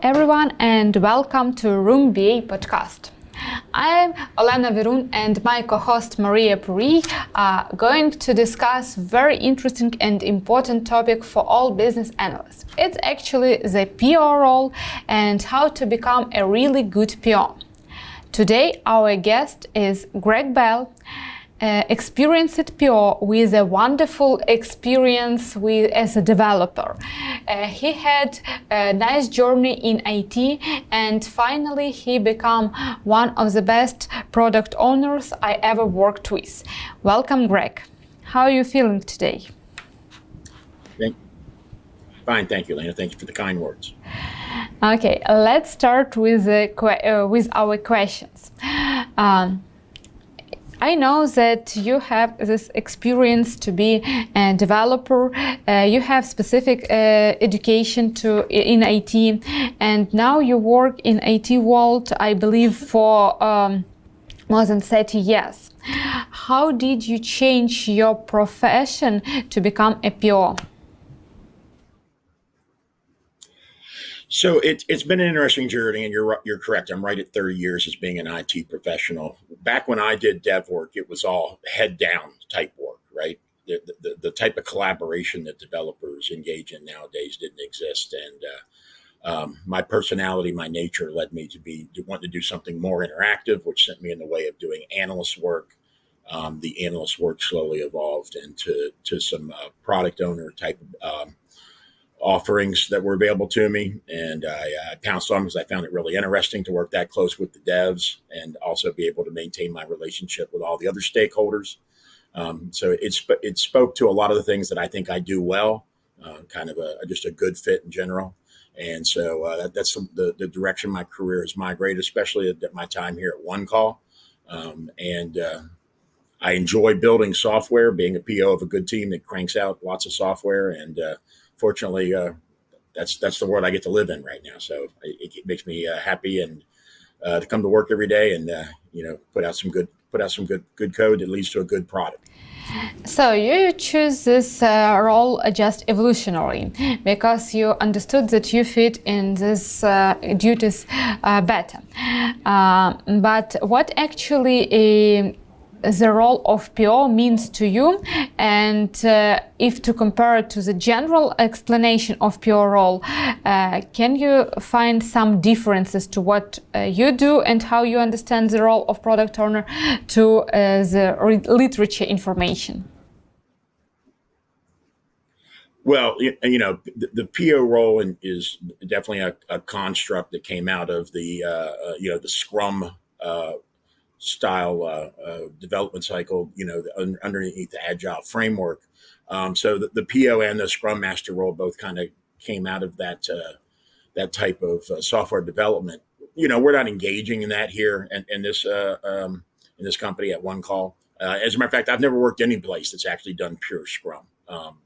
everyone, and welcome to RoomBA podcast. I'm Olena Virun and my co-host Mariya Puriy are going to discuss very interesting and important topic for all business analysts. It's actually the PO role and how to become a really good PO. Today our guest is Greg Bell, experienced PO with a wonderful experience as a developer. He had a nice journey in IT and finally he became one of the best product owners I ever worked with. Welcome, Greg. How are you feeling today? Fine, thank you, Olena. Thank you for the kind words. Okay, let's start with our questions. I know that you have this experience to be a developer, you have specific education in IT, and now you work in IT world, I believe, for more than 30 years. How did you change your profession to become a PO? So it's been an interesting journey, and you're correct. I'm right at 30 years as being an IT professional. Back when I did dev work, it was all head down type work, right? The type of collaboration that developers engage in nowadays didn't exist, and my personality, my nature led me to want to do something more interactive, which sent me in the way of doing analyst work. The analyst work slowly evolved into some product owner type offerings that were available to me, and I pounced on because I found it really interesting to work that close with the devs and also be able to maintain my relationship with all the other stakeholders. So it spoke to a lot of the things that I think I do well, kind of just a good fit in general. And so that's the direction my career has migrated, especially at my time here at OneCall. And I enjoy building software, being a PO of a good team that cranks out lots of software, and fortunately, that's the world I get to live in right now. So it makes me happy and to come to work every day and put out some good code that leads to a good product. So you choose this role just evolutionary because you understood that you fit in these duties better. But what actually the role of PO means to you, and if to compare it to the general explanation of PO role, can you find some differences to what you do and how you understand the role of product owner to the literature information? Well, the PO role is definitely a construct that came out of the the Scrum style development cycle, underneath the agile framework. So the PO and the Scrum Master role both kind of came out of that type of software development. We're not engaging in that here in this company at OneCall. As a matter of fact, I've never worked any place that's actually done pure Scrum.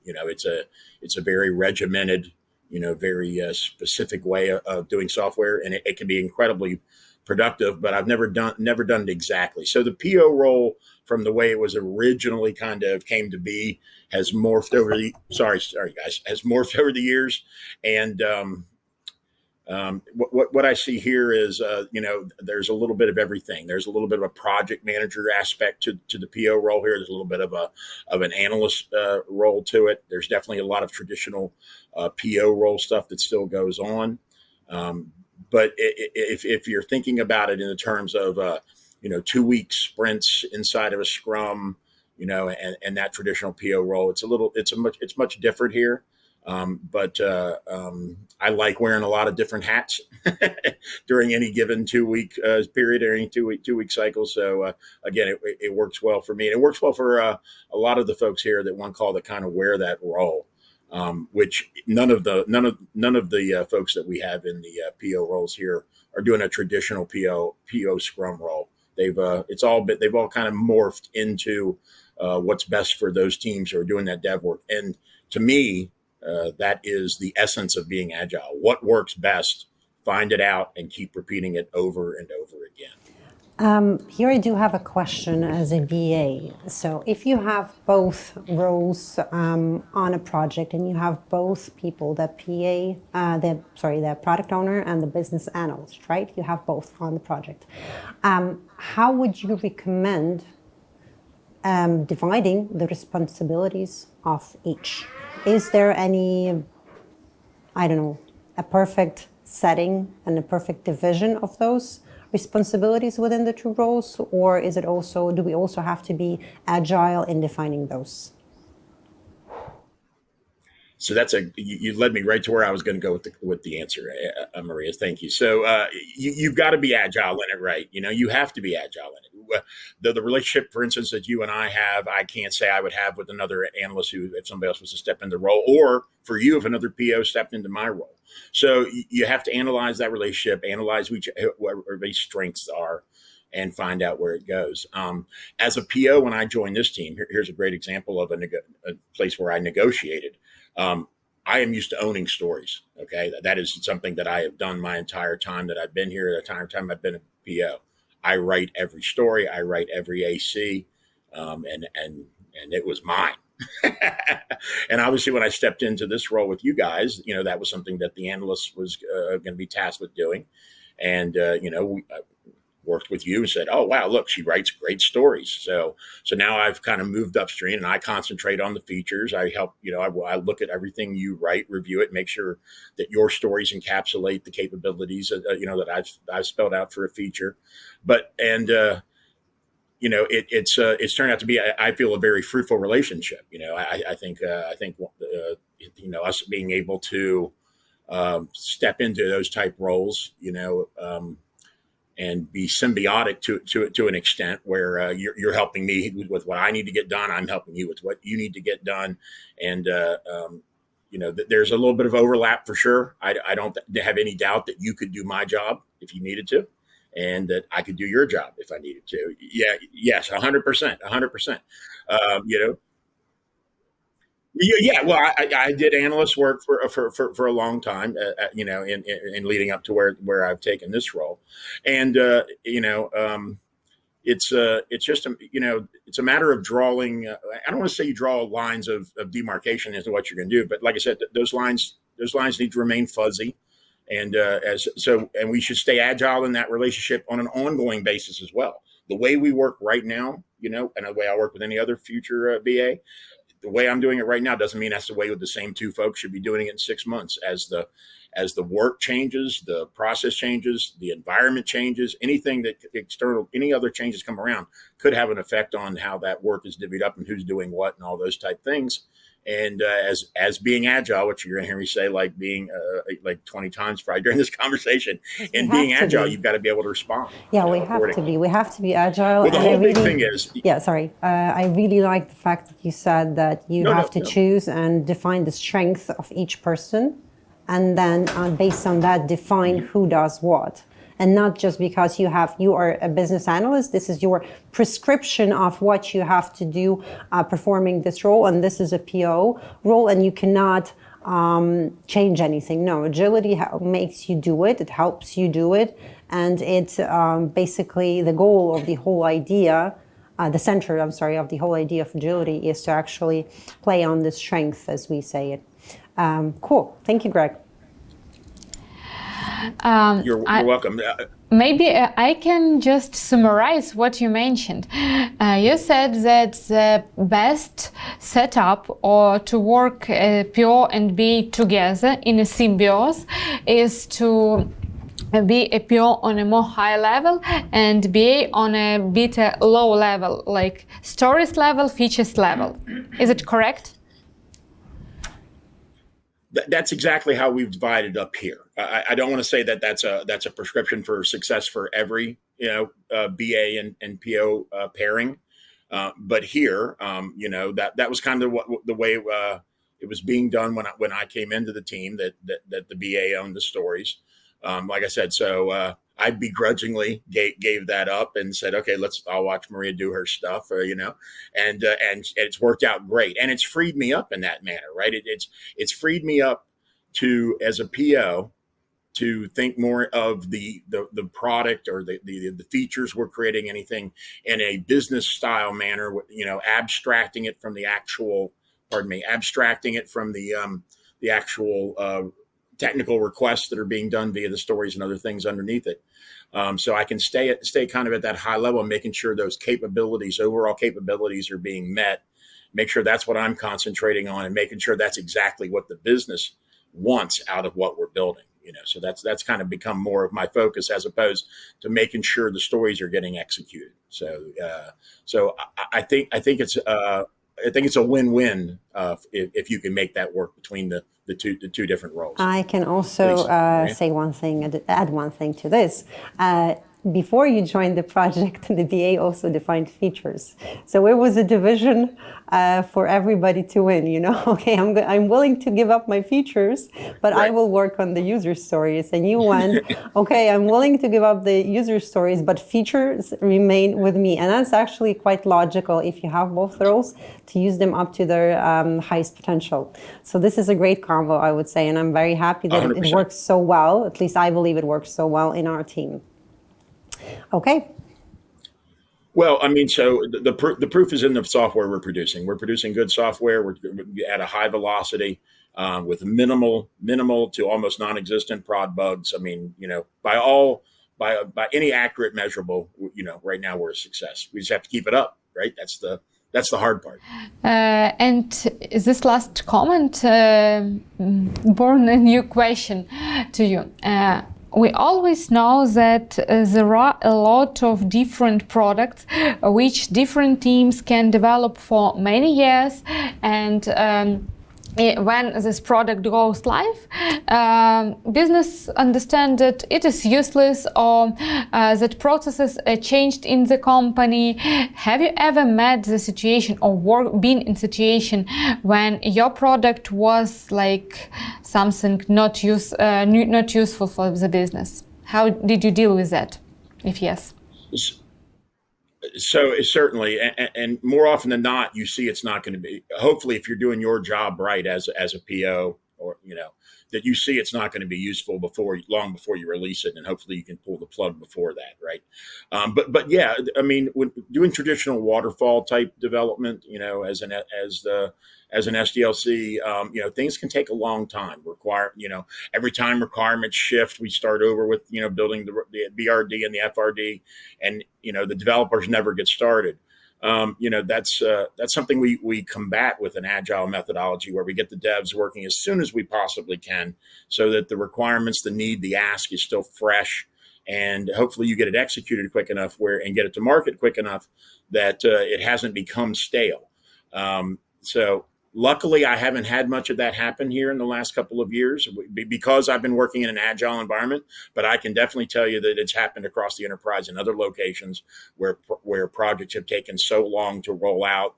It's a very regimented, very specific way of doing software, and it can be incredibly productive, but I've never done it exactly. So the PO role, from the way it was originally kind of came to be, has morphed over the has morphed over the years. And what I see here is there's a little bit of everything. There's a little bit of a project manager aspect to the PO role here. There's a little bit of an analyst role to it. There's definitely a lot of traditional PO role stuff that still goes on. But if you're thinking about it in the terms of 2-week sprints inside of a Scrum, and that traditional PO role, it's much different here. But I like wearing a lot of different hats during any given 2-week period or any two-week cycle. So again, it works well for me, and it works well for a lot of the folks here that OneCall that kind of wear that role. Which none of the folks that we have in the PO roles here are doing a traditional PO Scrum role. They've all kind of morphed into what's best for those teams who are doing that dev work. And to me, that is the essence of being agile. What works best, find it out, and keep repeating it over and over again. Here I do have a question as a BA. So if you have both roles on a project and you have both people, the the product owner and the business analyst, right? You have both on the project. How would you recommend dividing the responsibilities of each? Is there any, I don't know, a perfect setting and a perfect division of those responsibilities within the two roles, or is it also, do we also have to be agile in defining those? So you led me right to where I was going to go with the answer, Mariya. Thank you. So you've got to be agile in it, right? You have to be agile in it. The relationship, for instance, that you and I have, I can't say I would have with another analyst who, if somebody else was to step into the role, or for you, if another PO stepped into my role. So you have to analyze that relationship, analyze what everybody's strengths are, and find out where it goes. As a PO, when I joined this team, here's a great example of a place where I negotiated. I am used to owning stories. Okay. That is something that I have done my entire time that I've been here, the entire time I've been a PO. I write every story. I write every AC. And it was mine. And obviously when I stepped into this role with you guys, that was something that the analyst was going to be tasked with doing. And, we worked with you and said, oh, wow, look, she writes great stories. So now I've kind of moved upstream and I concentrate on the features. I help, I look at everything you write, review it, make sure that your stories encapsulate the capabilities that I've spelled out for a feature. It's turned out to be, I feel, a very fruitful relationship. I think us being able to step into those type roles, and be symbiotic to an extent where you're helping me with what I need to get done. I'm helping you with what you need to get done. And, there's a little bit of overlap for sure. I don't have any doubt that you could do my job if you needed to, and that I could do your job if I needed to. Yeah. Yes. 100%. 100%. You know, yeah, well, I did analyst work for a long time, in leading up to where I've taken this role, and it's just it's a matter of drawing. I don't want to say you draw lines of demarcation into what you're going to do, but like I said, those lines need to remain fuzzy, and and we should stay agile in that relationship on an ongoing basis as well. The way we work right now, and the way I work with any other future BA, the way I'm doing it right now doesn't mean that's the way with the same two folks should be doing it in 6 months. As the work changes, the process changes, the environment changes, anything that any other changes come around could have an effect on how that work is divvied up and who's doing what and all those type things. And as being agile, which you're going to hear me say like being like 20 times probably during this conversation, and being agile, you've got to be able to respond. Yeah, we have to be. We have to be agile. Well, the whole big thing is. Yeah, sorry. I really like the fact that you said that you have to choose and define the strength of each person, and then based on that, define who does what. And not just because you are a business analyst, this is your prescription of what you have to do performing this role, and this is a PO role, and you cannot change anything. No, agility makes you do it, it helps you do it, and it's basically the goal of the whole idea, the center, of the whole idea of agility is to actually play on the strength, as we say it. Cool, thank you, Greg. You're welcome. Maybe I can just summarize what you mentioned. You said that the best setup or to work PO and BA together in a symbiosis is to be a PO on a more high level and BA on a bit low level, like stories level, features level. Is it correct? That's exactly how we've divided up here. I don't want to say that that's a prescription for success for every BA and PO pairing, but here that was kind of the way it was being done when I came into the team, that the BA owned the stories. Like I said, so I begrudgingly gave that up and said, okay, I'll watch Mariya do her stuff, and it's worked out great. And it's freed me up in that manner, right? It's freed me up to, as a PO, to think more of the product or the features we're creating, anything in a business style manner, abstracting it from the actual, abstracting it from the actual technical requests that are being done via the stories and other things underneath it. So I can stay kind of at that high level, making sure those overall capabilities are being met, make sure that's what I'm concentrating on, and making sure that's exactly what the business wants out of what we're building. So that's kind of become more of my focus, as opposed to making sure the stories are getting executed. So I think it's a win-win if you can make that work between the two different roles. I can also say one thing, add one thing to this. Before you joined the project, the BA also defined features. So it was a division for everybody to win. Okay, I'm willing to give up my features, but right. I will work on the user stories. And you went, okay, I'm willing to give up the user stories, but features remain with me. And that's actually quite logical if you have both roles, to use them up to their highest potential. So this is a great combo, I would say, and I'm very happy that 100%. It works so well. At least I believe it works so well in our team. Okay. Well, so the proof is in the software we're producing. We're producing good software. We're at a high velocity with minimal to almost non-existent prod bugs. By any accurate measurable, right now we're a success. We just have to keep it up, right? That's the hard part. And this last comment born a new question to you. We always know that there are a lot of different products which different teams can develop for many years, and when this product goes live, business understand that it is useless, or that processes are changed in the company. Have you ever met the situation or been in situation when your product was like something not useful for the business? How did you deal with that, if yes? So certainly, and more often than not, you see it's not going to be. Hopefully, if you're doing your job right as a PO, or that you see it's not going to be useful long before you release it, and hopefully you can pull the plug before that, right? But yeah, when doing traditional waterfall type development, as an SDLC, things can take a long time. Every time requirements shift, we start over with building the BRD and the FRD, and the developers never get started. That's something we combat with an agile methodology, where we get the devs working as soon as we possibly can, so that the requirements, the need, the ask is still fresh, and hopefully you get it executed quick enough and get it to market quick enough that it hasn't become stale. So luckily, I haven't had much of that happen here in the last couple of years because I've been working in an agile environment, but I can definitely tell you that it's happened across the enterprise in other locations where projects have taken so long to roll out,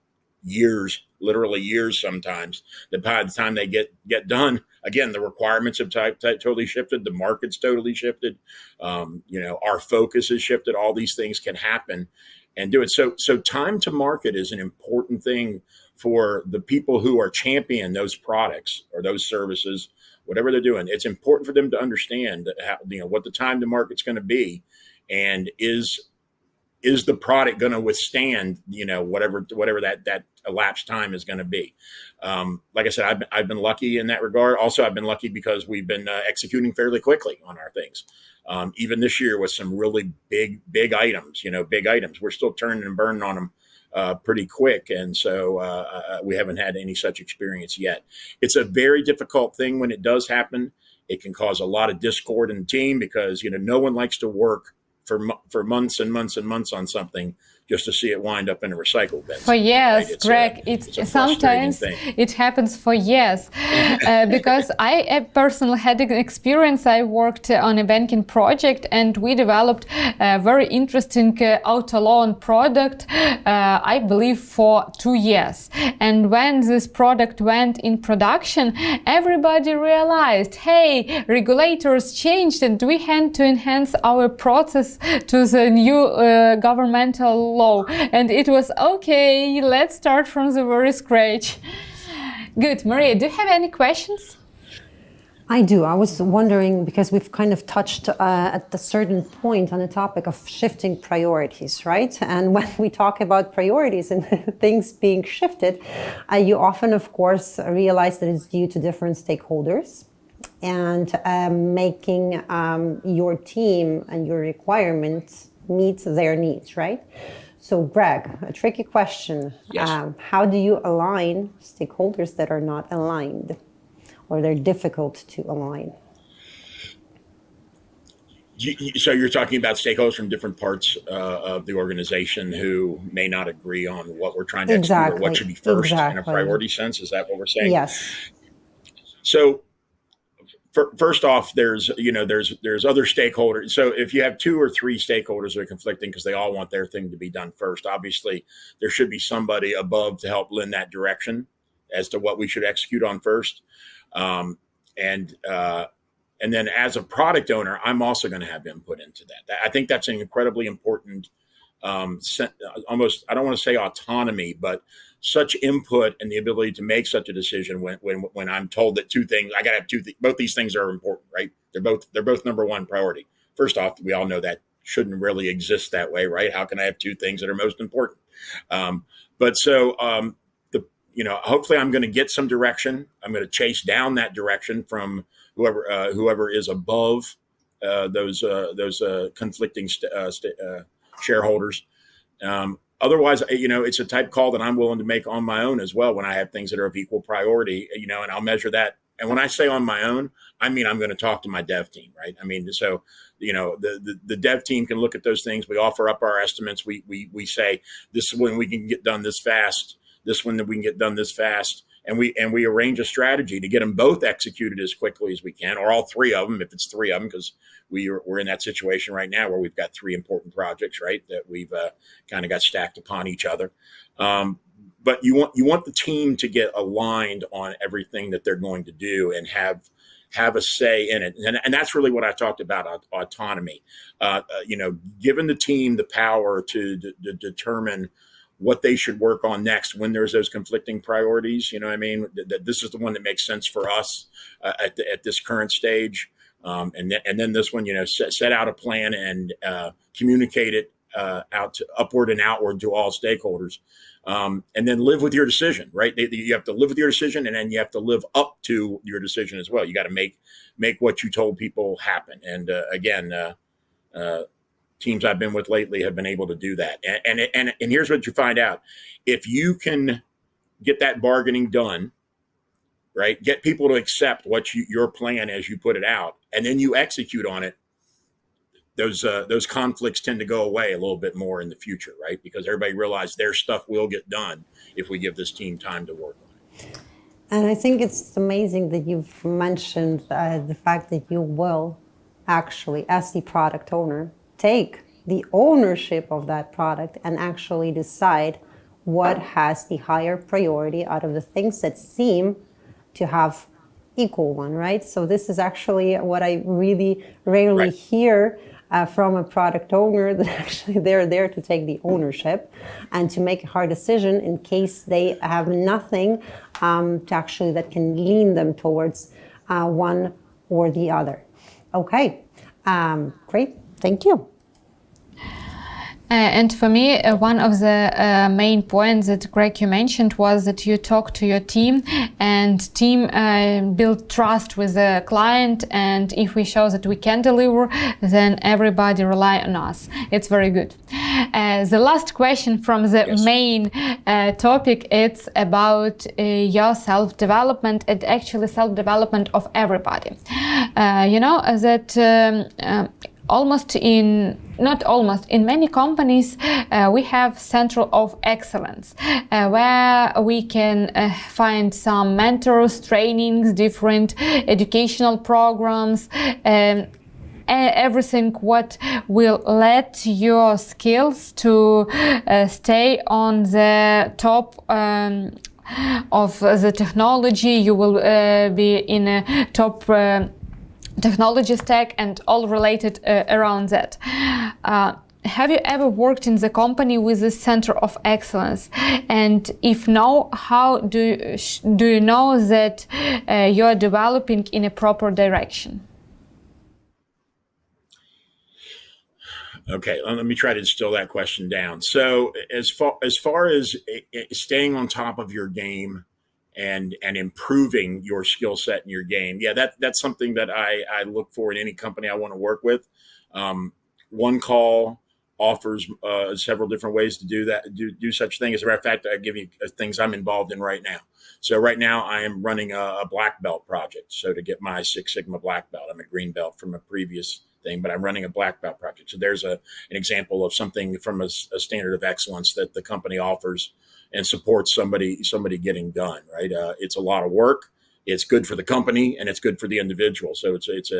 literally years sometimes, that by the time they get done, again, the requirements have totally shifted, the market's totally shifted, our focus has shifted. All these things can happen and do it. So time to market is an important thing for the people who are championing those products or those services, whatever they're doing. It's important for them to understand what the time to market's going to be, and is the product going to withstand whatever that elapsed time is going to be. Like I said, I've been lucky in that regard. Also, I've been lucky because we've been executing fairly quickly on our things. Even this year with some really big items, we're still turning and burning on them pretty quick. And so we haven't had any such experience yet. It's a very difficult thing when it does happen. It can cause a lot of discord in the team because, no one likes to work for months and months and months on something just to see it wind up in a recycle bin. For years, right? Greg, it's sometimes it happens for years. Because I personally had an experience. I worked on a banking project, and we developed a very interesting auto loan product, I believe for 2 years. And when this product went in production, everybody realized, hey, regulators changed, and we had to enhance our process to the new governmental law. And it was okay, let's start from the very scratch. Good. Mariya, do you have any questions? I do. I was wondering, because we've kind of touched at a certain point on the topic of shifting priorities, right? And when we talk about priorities and things being shifted, you often, of course, realize that it's due to different stakeholders and making your team and your requirements meet their needs, right? So, Greg, a tricky question. Yes. How do you align stakeholders that are not aligned, or they're difficult to align? So you're talking about stakeholders from different parts of the organization who may not agree on what we're trying to execute or what should be first in a priority sense. Is that what we're saying? Yes. So first off, there's other stakeholders. So if you have 2 or 3 stakeholders that are conflicting because they all want their thing to be done first, obviously there should be somebody above to help lend that direction as to what we should execute on first. And then as a product owner, I'm also going to have input into that. I think that's an incredibly important, almost, I don't want to say autonomy, but such input and the ability to make such a decision when I'm told that 2 things, I got to have 2 things, both these things are important, right? They're both number one priority. First off, we all know that shouldn't really exist that way, right? How can I have 2 things that are most important? Hopefully I'm going to get some direction. I'm going to chase down that direction from whoever is above those conflicting shareholders. Otherwise, it's a type call that I'm willing to make on my own as well when I have things that are of equal priority, and I'll measure that. And when I say on my own, I mean I'm going to talk to my dev team, right? I mean, so the dev team can look at those things. We offer up our estimates. We say this is when we can get done this fast. This one that we can get done this fast, and we arrange a strategy to get them both executed as quickly as we can, or all 3 of them if it's 3 of them, because we're in that situation right now where we've got 3 important projects, right, that we've kind of got stacked upon each other. But you want the team to get aligned on everything that they're going to do and have a say in it, and that's really what I talked about, autonomy. Giving the team the power to determine what they should work on next when there's those conflicting priorities. You know what I mean? That this is the one that makes sense for us at this current stage. And then this one, set out a plan and communicate it out to upward and outward to all stakeholders. And then live with your decision, right? You have to live with your decision, and then you have to live up to your decision as well. You got to make what you told people happen. And again, teams I've been with lately have been able to do that. And here's what you find out. If you can get that bargaining done, right, get people to accept your plan as you put it out, and then you execute on it, those conflicts tend to go away a little bit more in the future, right? Because everybody realizes their stuff will get done if we give this team time to work on it. And I think it's amazing that you've mentioned the fact that you will actually, as the product owner, take the ownership of that product and actually decide what has the higher priority out of the things that seem to have equal one, right? So this is actually what I really rarely hear from a product owner, that actually they're there to take the ownership and to make a hard decision in case they have nothing that can lean them towards one or the other. Okay, great, thank you. And for me, one of the main points that Greg, you mentioned, was that you talk to your team, and team build trust with the client, and if we show that we can deliver, then everybody rely on us. It's very good. The last question from the main topic, it's about your self-development, and actually self-development of everybody. In many companies, we have Center of Excellence, where we can find some mentors, trainings, different educational programs, everything what will let your skills to stay on the top of the technology. You will be in a top technology stack and all related around that. have you ever worked in the company with a center of excellence? And if no, how do you know that you're developing in a proper direction? Okay, let me try to distill that question down. So, as far as staying on top of your game and improving your skill set in your game, yeah, that's something that I look for in any company I want to work with. One Call offers several different ways to do that, do such thing. As a matter of fact, I give you things I'm involved in right now. So right now I am running a black belt project. So to get my Six Sigma black belt, I'm a green belt from a previous thing, but I'm running a black belt project. So there's an example of something from a standard of excellence that the company offers and supports somebody getting done. Right? It's a lot of work. It's good for the company and it's good for the individual. So it's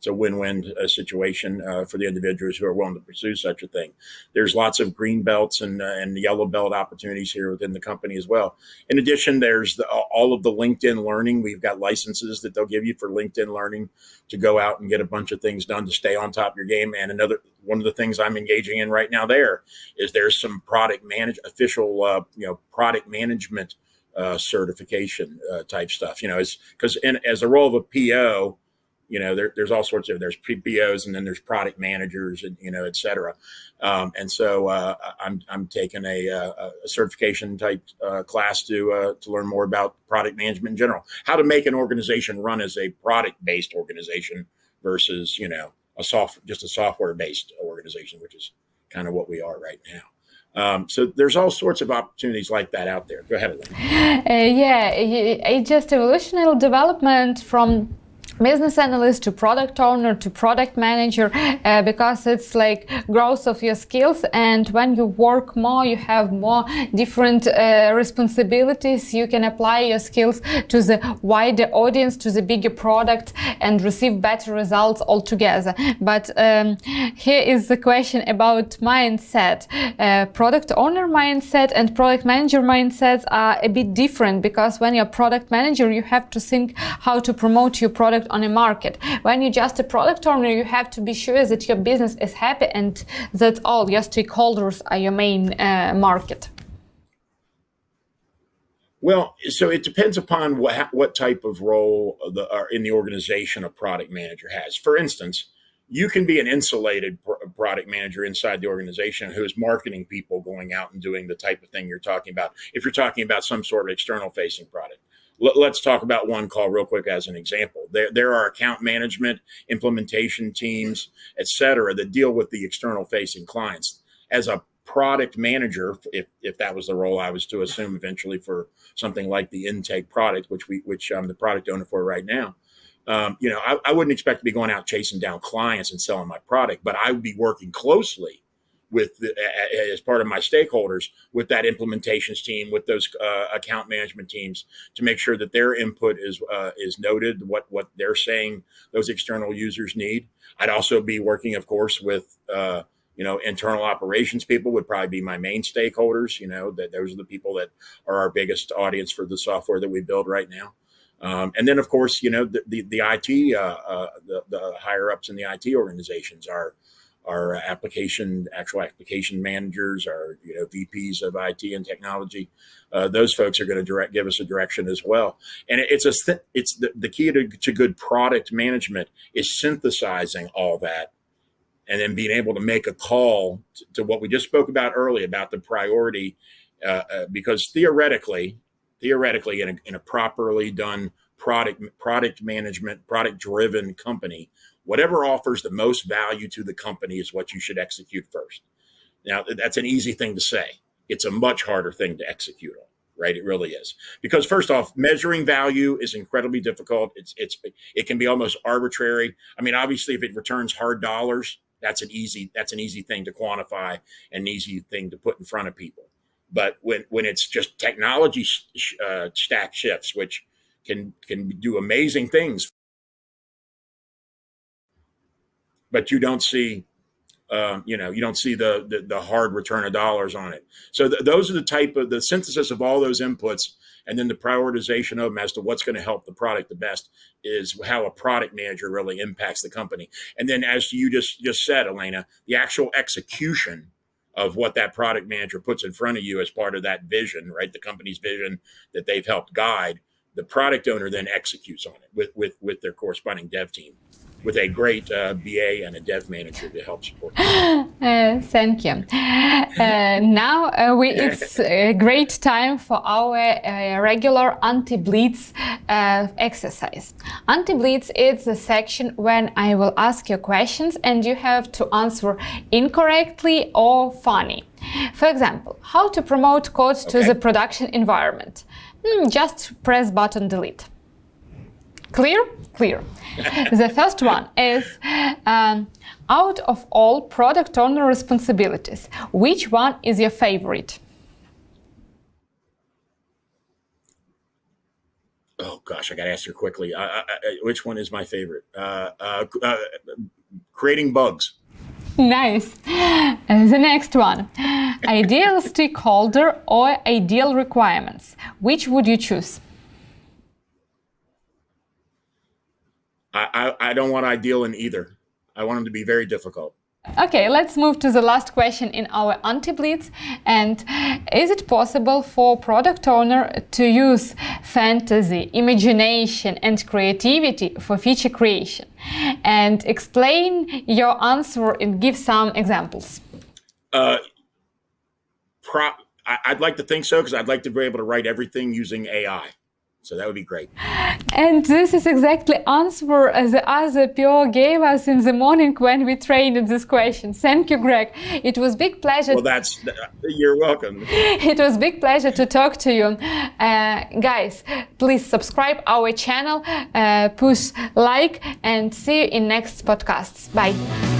a win-win situation for the individuals who are willing to pursue such a thing. There's lots of green belts and yellow belt opportunities here within the company as well. In addition, there's all of the LinkedIn learning. We've got licenses that they'll give you for LinkedIn learning to go out and get a bunch of things done to stay on top of your game. And one of the things I'm engaging in right now there's some official product management certification type stuff. Because as a role of a PO, there's all sorts of, there's PPOs and then there's product managers and, et cetera. And so I'm taking a certification type class to learn more about product management in general, how to make an organization run as a product based organization versus, just a software based organization, which is kind of what we are right now. So there's all sorts of opportunities like that out there. Go ahead, Olena. It's just evolutionary development from business analyst to product owner to product manager, because it's like growth of your skills, and when you work more you have more different responsibilities. You can apply your skills to the wider audience, to the bigger product, and receive better results altogether. But here is the question about mindset. Product owner mindset and product manager mindsets are a bit different, because when you're product manager you have to think how to promote your product on a market. When you're just a product owner, you have to be sure that your business is happy and that all your stakeholders are your main market. Well, so it depends upon what type of role in the organization a product manager has. For instance, you can be an insulated product manager inside the organization who is marketing people going out and doing the type of thing you're talking about. If you're talking about some sort of external facing product. Let's talk about One Call real quick as an example. There are account management, implementation teams, et cetera, that deal with the external facing clients. As a product manager, if that was the role I was to assume eventually for something like the intake product, which I'm the product owner for right now, I wouldn't expect to be going out chasing down clients and selling my product, but I would be working closely as part of my stakeholders with that implementations team, with those account management teams, to make sure that their input is noted, what they're saying those external users need. I'd also be working, of course, with internal operations people would probably be my main stakeholders. That those are the people that are our biggest audience for the software that we build right now. And then, of course, the IT, the higher ups in the IT organizations are our actual application managers, our VPs of IT and technology. Those folks are going to give us a direction as well. And it's the key to good product management is synthesizing all that, and then being able to make a call to what we just spoke about earlier about the priority, because theoretically, in a properly done product management, product driven company, whatever offers the most value to the company is what you should execute first. Now, that's an easy thing to say. It's a much harder thing to execute on, right? It really is. Because first off, measuring value is incredibly difficult. It can be almost arbitrary. I mean, obviously, if it returns hard dollars, that's an easy thing to quantify, an easy thing to put in front of people. But when it's just technology stack shifts, which can do amazing things, but you don't see You don't see the hard return of dollars on it. So those are the type of the synthesis of all those inputs, and then the prioritization of them as to what's going to help the product the best is how a product manager really impacts the company. And then, as you just said, Olena, the actual execution of what that product manager puts in front of you as part of that vision, right? The company's vision that they've helped guide. The product owner then executes on it with their corresponding dev team, with a great BA and a dev manager to help support. Thank you. Now it's a great time for our regular anti-blitz exercise. Anti-blitz is the section when I will ask you questions and you have to answer incorrectly or funny. For example, how to promote code to the production environment? Just press button delete. Clear? Clear. The first one is, out of all product owner responsibilities, which one is your favorite? Oh gosh, I got to answer quickly. Which one is my favorite? Creating bugs. Nice. The next one, ideal stakeholder or ideal requirements. Which would you choose? I don't want ideal in either. I want them to be very difficult. Okay, let's move to the last question in our anti-blitz. And is it possible for product owner to use fantasy, imagination, and creativity for feature creation? And explain your answer and give some examples. I'd like to think so, because I'd like to be able to write everything using AI. So that would be great. And this is exactly answer as the other PO gave us in the morning when we trained this question. Thank you, Greg. It was big pleasure. Well, you're welcome. It was big pleasure to talk to you. Guys, please subscribe our channel, push like, and see you in next podcasts. Bye.